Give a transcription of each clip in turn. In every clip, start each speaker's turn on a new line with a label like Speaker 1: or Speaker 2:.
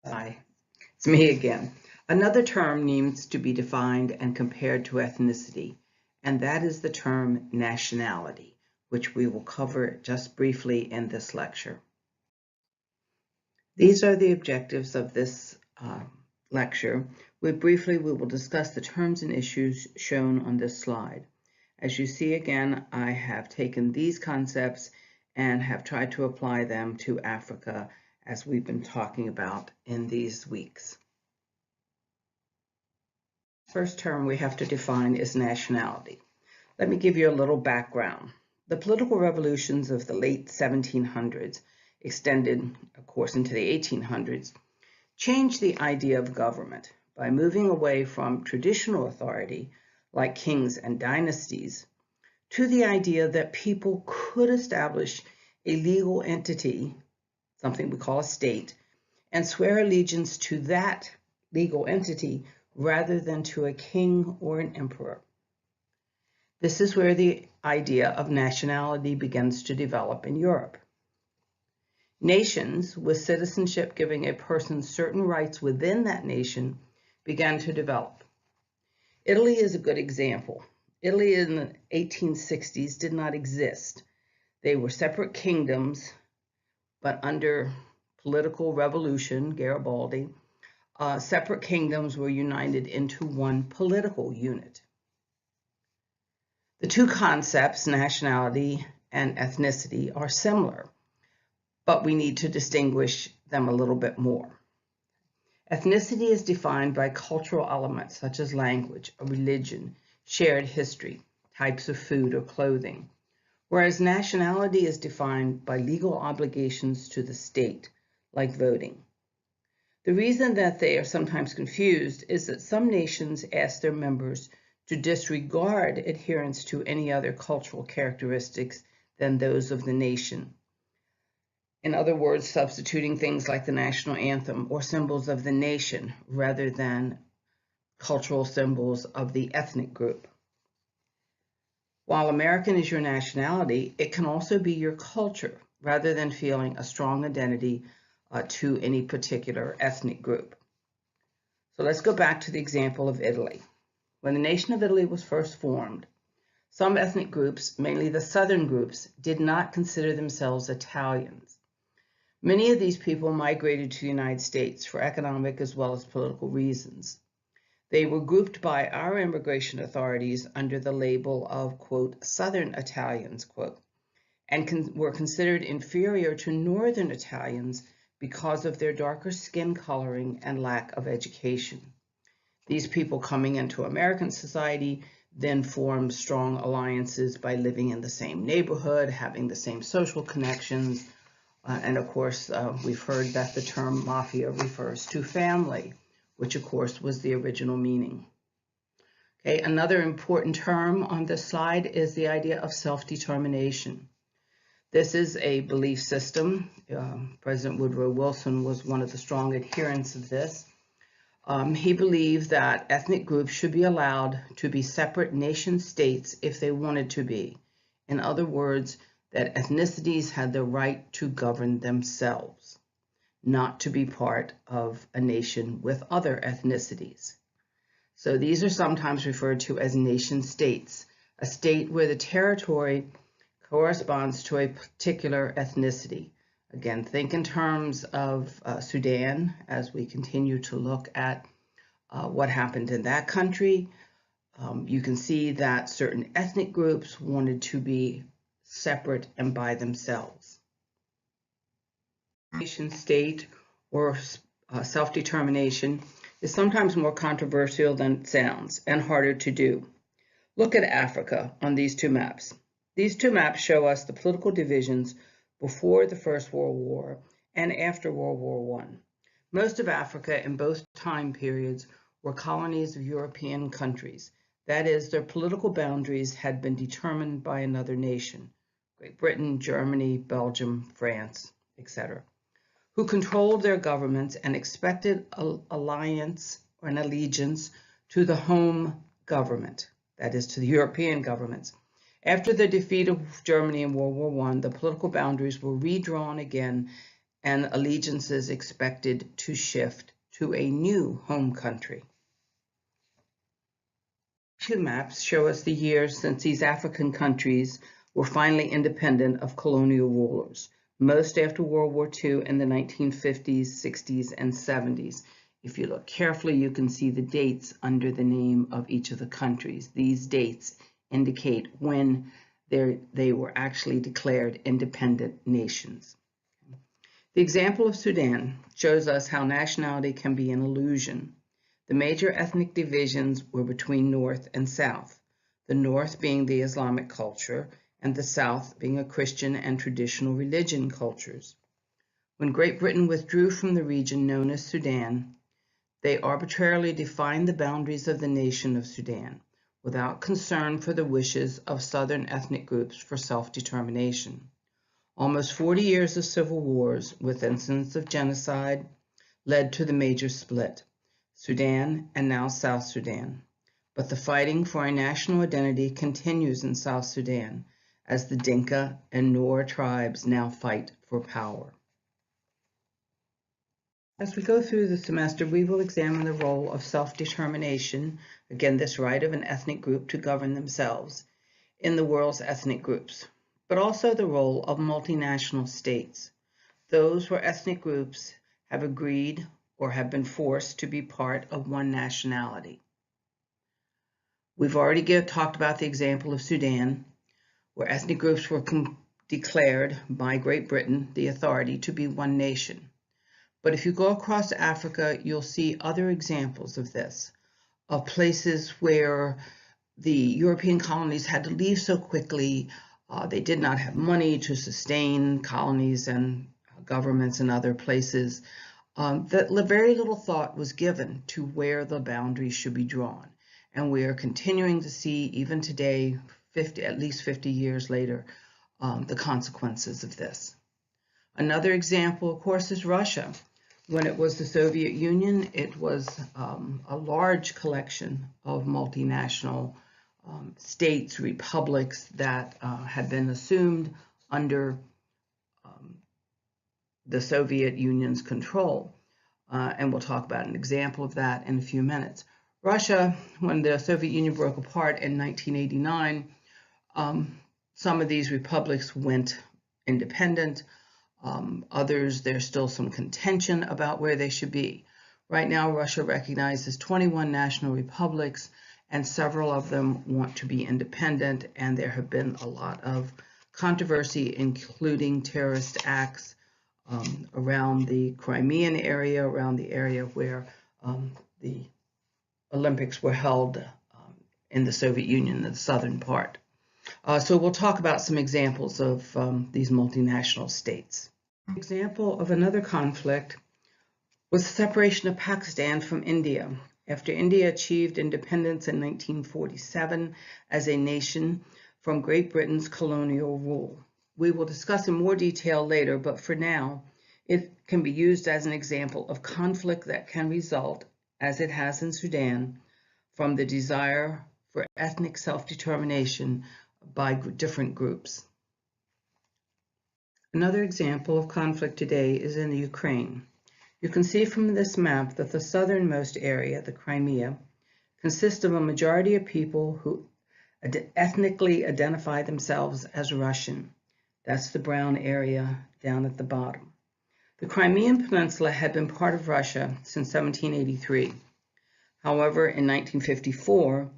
Speaker 1: Hi, it's me again. Another term needs to be defined and compared to ethnicity, and that is the term nationality, which we will cover just briefly in this lecture. These are the objectives of this lecture. We will discuss the terms and issues shown on this slide. As you see again, I have taken these concepts and have tried to apply them to Africa as we've been talking about in these weeks. First term we have to define is nationality. Let me give you a little background. The political revolutions of the late 1700s, extended, of course, into the 1800s, changed the idea of government by moving away from traditional authority, like kings and dynasties, to the idea that people could establish a legal entity, something we call a state, and swear allegiance to that legal entity rather than to a king or an emperor. This is where the idea of nationality begins to develop in Europe. Nations, with citizenship giving a person certain rights within that nation, began to develop. Italy is a good example. Italy in the 1860s did not exist. They were separate kingdoms, but under political revolution, Garibaldi, separate kingdoms were united into one political unit. The two concepts, nationality and ethnicity, are similar, but we need to distinguish them a little bit more. Ethnicity is defined by cultural elements such as language, religion, shared history, types of food or clothing, whereas nationality is defined by legal obligations to the state, like voting. The reason that they are sometimes confused is that some nations ask their members to disregard adherence to any other cultural characteristics than those of the nation. In other words, substituting things like the national anthem or symbols of the nation rather than cultural symbols of the ethnic group. While American is your nationality, it can also be your culture rather than feeling a strong identity to any particular ethnic group. So let's go back to the example of Italy. When the nation of Italy was first formed, some ethnic groups, mainly the southern groups, did not consider themselves Italians. Many of these people migrated to the United States for economic as well as political reasons. They were grouped by our immigration authorities under the label of, quote, Southern Italians, quote, and were considered inferior to Northern Italians because of their darker skin coloring and lack of education. These people coming into American society then formed strong alliances by living in the same neighborhood, having the same social connections, and of course, we've heard that the term mafia refers to family, which of course was the original meaning. Okay, another important term on this slide is the idea of self-determination. This is a belief system. President Woodrow Wilson was one of the strong adherents of this. He believed that ethnic groups should be allowed to be separate nation states if they wanted to be. In other words, that ethnicities had the right to govern themselves, not to be part of a nation with other ethnicities. So these are sometimes referred to as nation states, a state where the territory corresponds to a particular ethnicity. Again, think in terms of Sudan as we continue to look at what happened in that country. You can see that certain ethnic groups wanted to be separate and by themselves. Nation state or self-determination is sometimes more controversial than it sounds and harder to do. Look at Africa on these two maps. These two maps show us the political divisions before the First World War and after World War I. Most of Africa in both time periods were colonies of European countries. That is, their political boundaries had been determined by another nation, Great Britain, Germany, Belgium, France, etc., who controlled their governments and expected alliance or an allegiance to the home government, that is, to the European governments. After the defeat of Germany in World War I, the political boundaries were redrawn again and allegiances expected to shift to a new home country. Two maps show us the years since these African countries were finally independent of colonial rulers, most after World War II in the 1950s, 60s, and 70s. If you look carefully, you can see the dates under the name of each of the countries. These dates indicate when they were actually declared independent nations. The example of Sudan shows us how nationality can be an illusion. The major ethnic divisions were between North and South, the North being the Islamic culture and the South being a Christian and traditional religion cultures. When Great Britain withdrew from the region known as Sudan, they arbitrarily defined the boundaries of the nation of Sudan without concern for the wishes of Southern ethnic groups for self-determination. Almost 40 years of civil wars with incidents of genocide led to the major split. Sudan and now South Sudan. But the fighting for a national identity continues in South Sudan as the Dinka and Nuer tribes now fight for power. As we go through the semester, we will examine the role of self-determination, again this right of an ethnic group to govern themselves, in the world's ethnic groups, but also the role of multinational states, those where ethnic groups have agreed or have been forced to be part of one nationality. We've already talked about the example of Sudan, where ethnic groups were declared by Great Britain, the authority, to be one nation. But if you go across Africa, you'll see other examples of this, of places where the European colonies had to leave so quickly. They did not have money to sustain colonies and governments in other places. That very little thought was given to where the boundaries should be drawn. And we are continuing to see, even today, at least 50 years later, the consequences of this. Another example, of course, is Russia. When it was the Soviet Union, it was a large collection of multinational states, republics that had been assumed under the Soviet Union's control. And we'll talk about an example of that in a few minutes. Russia, when the Soviet Union broke apart in 1989, some of these republics went independent. Others, there's still some contention about where they should be. Right now, Russia recognizes 21 national republics, and several of them want to be independent, and there have been a lot of controversy, including terrorist acts around the Crimean area, around the area where the Olympics were held in the Soviet Union, the southern part. So we'll talk about some examples of these multinational states. An example of another conflict was the separation of Pakistan from India. After India achieved independence in 1947 as a nation from Great Britain's colonial rule. We will discuss in more detail later, but for now, it can be used as an example of conflict that can result, as it has in Sudan, from the desire for ethnic self-determination by different groups. Another example of conflict today is in the Ukraine. You can see from this map that the southernmost area, the Crimea, consists of a majority of people who ethnically identify themselves as Russian. That's the brown area down at the bottom. The Crimean Peninsula had been part of Russia since 1783. However, in 1954,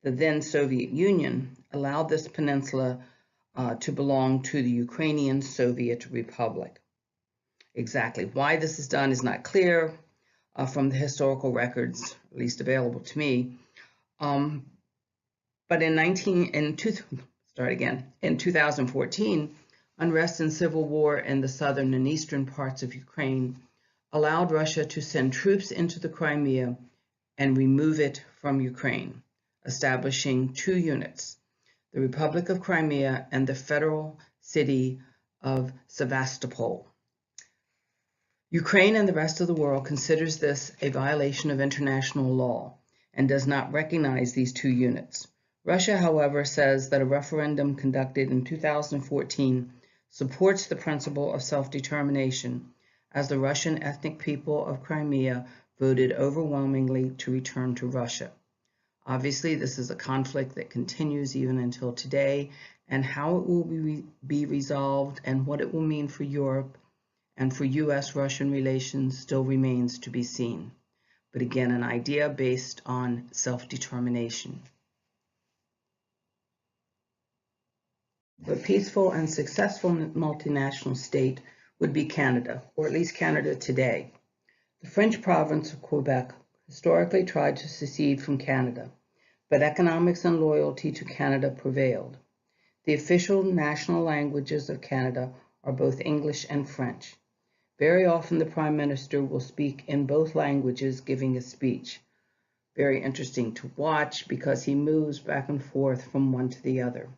Speaker 1: the then Soviet Union allowed this peninsula to belong to the Ukrainian Soviet Republic. Exactly why this is done is not clear from the historical records, at least available to me. But in 2014, unrest and civil war in the southern and eastern parts of Ukraine allowed Russia to send troops into the Crimea and remove it from Ukraine, establishing two units, the Republic of Crimea and the federal city of Sevastopol. Ukraine and the rest of the world considers this a violation of international law and does not recognize these two units. Russia, however, says that a referendum conducted in 2014 supports the principle of self-determination as the Russian ethnic people of Crimea voted overwhelmingly to return to Russia. Obviously, this is a conflict that continues even until today, and how it will be resolved and what it will mean for Europe and for U.S.-Russian relations still remains to be seen. But again, an idea based on self-determination. A peaceful and successful multinational state would be Canada, or at least Canada today. The French province of Quebec historically tried to secede from Canada, but economics and loyalty to Canada prevailed. The official national languages of Canada are both English and French. Very often the Prime Minister will speak in both languages giving a speech. Very interesting to watch because he moves back and forth from one to the other.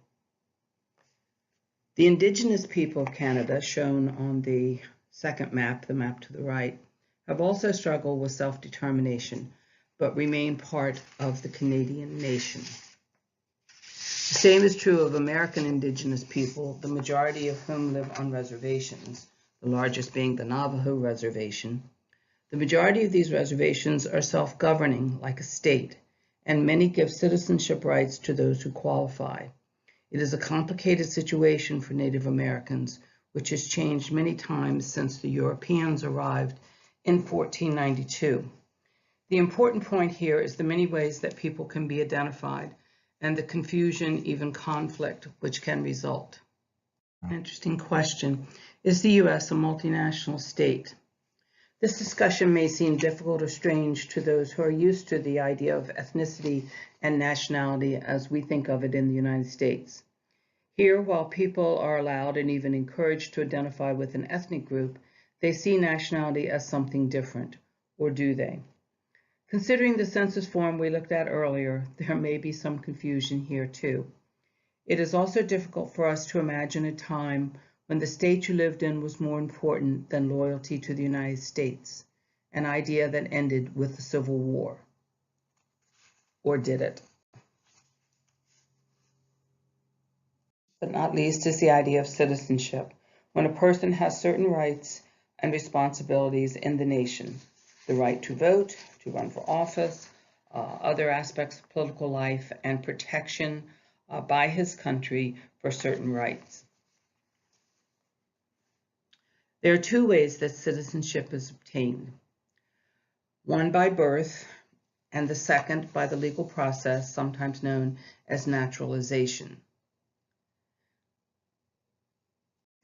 Speaker 1: The Indigenous people of Canada, shown on the second map, the map to the right, have also struggled with self-determination, but remain part of the Canadian nation. The same is true of American Indigenous people, the majority of whom live on reservations, the largest being the Navajo Reservation. The majority of these reservations are self-governing, like a state, and many give citizenship rights to those who qualify. It is a complicated situation for Native Americans, which has changed many times since the Europeans arrived in 1492. The important point here is the many ways that people can be identified and the confusion, even conflict, which can result. An interesting question. Is the U.S. a multinational state? This discussion may seem difficult or strange to those who are used to the idea of ethnicity and nationality as we think of it in the United States. Here, while people are allowed and even encouraged to identify with an ethnic group, they see nationality as something different, or do they? Considering the census form we looked at earlier, there may be some confusion here too. It is also difficult for us to imagine a time when the state you lived in was more important than loyalty to the United States, an idea that ended with the Civil War. Or did it? But not least is the idea of citizenship, when a person has certain rights and responsibilities in the nation, the right to vote, to run for office, other aspects of political life, and protection by his country for certain rights. There are two ways that citizenship is obtained. One by birth, and the second by the legal process, sometimes known as naturalization.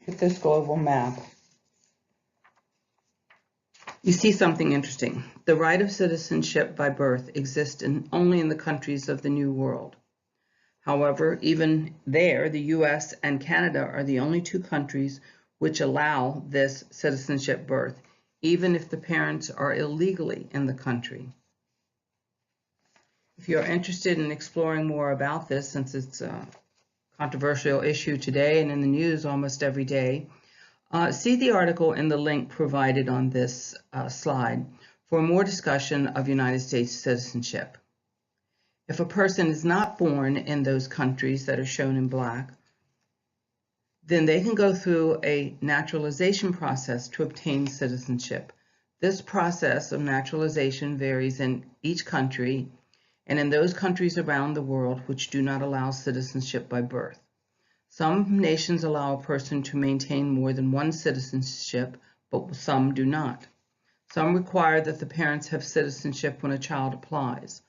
Speaker 1: With this global map, you see something interesting. The right of citizenship by birth exists only in the countries of the New World. However, even there, the US and Canada are the only two countries which allow this citizenship birth, even if the parents are illegally in the country. If you're interested in exploring more about this, since it's a controversial issue today and in the news almost every day, see the article in the link provided on this slide for more discussion of United States citizenship. If a person is not born in those countries that are shown in black, then they can go through a naturalization process to obtain citizenship. This process of naturalization varies in each country and in those countries around the world which do not allow citizenship by birth. Some nations allow a person to maintain more than one citizenship, but some do not. Some require that the parents have citizenship when a child applies.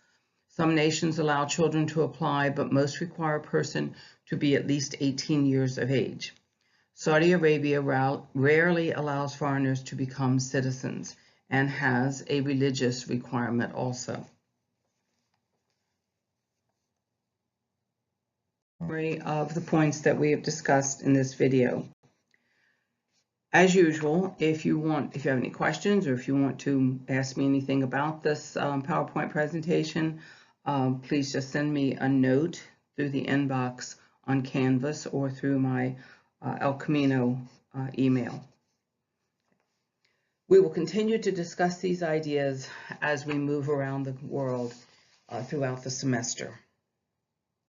Speaker 1: Some nations allow children to apply, but most require a person to be at least 18 years of age. Saudi Arabia rarely allows foreigners to become citizens and has a religious requirement also. Summary of the points that we have discussed in this video. As usual, if you have any questions or if you want to ask me anything about this PowerPoint presentation, please just send me a note through the inbox on Canvas or through my El Camino email. We will continue to discuss these ideas as we move around the world throughout the semester.